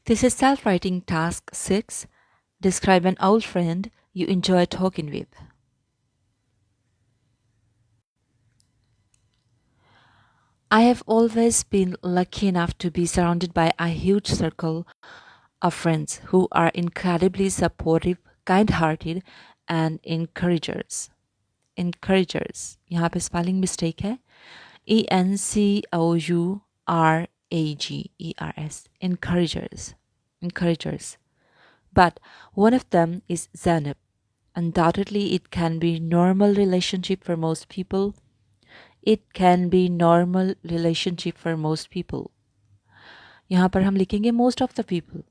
This is self-writing task 6. Describe an old friend you enjoy talking with. I have always been lucky enough to be surrounded by a huge circle of friends who are incredibly supportive, kind-hearted and encouragers. Encouragers. यहाँ पे spelling mistake है. ENCOURAGERS. Encouragers. Encouragers. But one of them is Zainab. Undoubtedly, it can be normal relationship for most people. It can be normal relationship for most people. यहाँ पर हम लिखेंगे most of the people.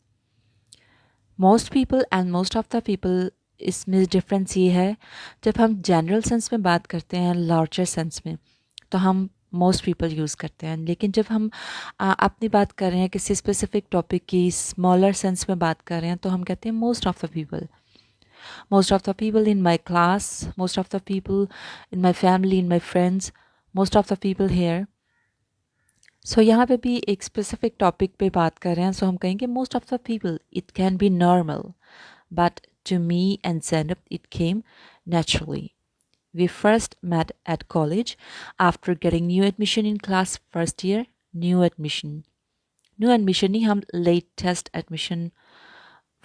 Most people and most of the people इसमें difference ये है जब हम general sense में बात करते हैं लार्जर सेंस में तो हम मोस्ट पीपल यूज़ करते हैं लेकिन जब हम अपनी बात कर रहे हैं किसी स्पेसिफिक टॉपिक की स्मॉलर सेंस में बात कर रहे हैं तो हम कहते हैं most of the people. Most of the people in my class, most of the people in my family, in my friends, most of the people here. So यहाँ पे भी एक specific topic पे बात कर रहे हैं so हम कहेंगे most of the people. It can be normal, but to me and Zainab it came naturally. We first met at college after getting new admission in class first year. New admission नहीं हम latest admission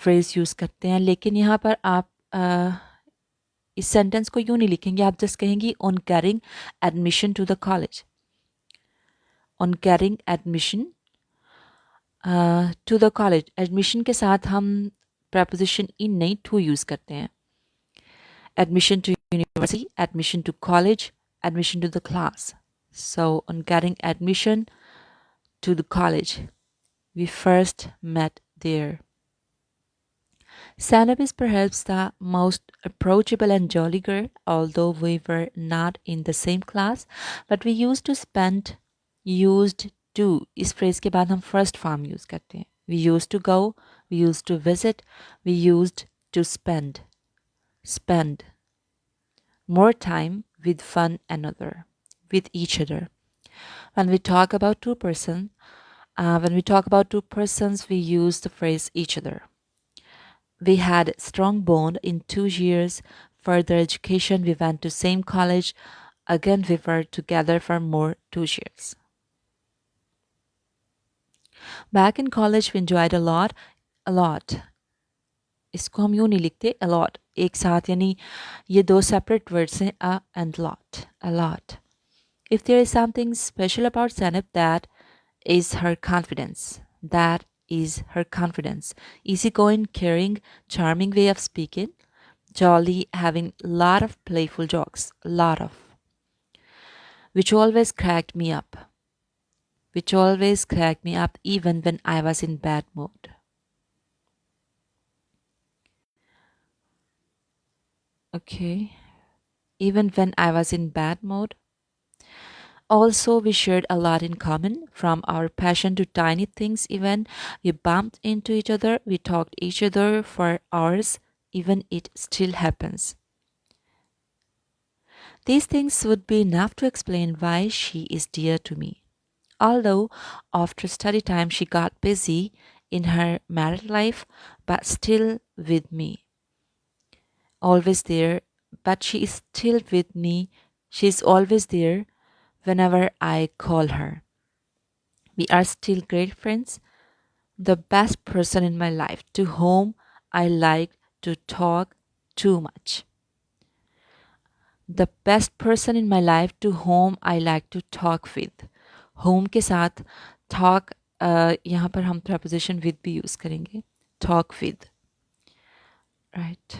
phrase use करते हैं लेकिन यहाँ पर आप इस sentence को यूँ नहीं लिखेंगे आप जस्ट कहेंगी on getting admission to the college. On getting admission to the college. Admission के साथ हम preposition in नहीं to यूज़ करते हैं. Admission to university, admission to college, admission to the class. So on getting admission to the college, we first met there. Zainab is perhaps the most approachable and jolly girl, although we were not in the same class, but we used to इस phrase के बाद हम first form use करते हैं. We used to go, we used to visit, we used to spend more time with one another, with each other. When we talk about two persons, we use the phrase each other. We had strong bond in 2 years. Further education, we went to same college. Again, we were together for more 2 years. Back in college, we enjoyed a lot. इसको हम यूँ नहीं लिखते a lot एक साथ यानी ये दो separate words हैं a and lot. If there is something special about Zainab, that is her confidence. Easygoing, caring, charming way of speaking, jolly, having a lot of playful jokes, which always cracked me up even when I was in bad mood. Okay, even when I was in bad mood. Also, we shared a lot in common, from our passion to tiny things even. We bumped into each other, we talked each other for hours, even it still happens. These things would be enough to explain why she is dear to me. Although after study time she got busy in her married life, but still with me. Always there, but she is still with me. She is always there whenever I call her. We are still great friends. The best person in my life to whom I like to talk too much. The best person in my life to whom I like to talk with. Whom के साथ talk यहाँ पर हम preposition with भी use करेंगे. Talk with. Right.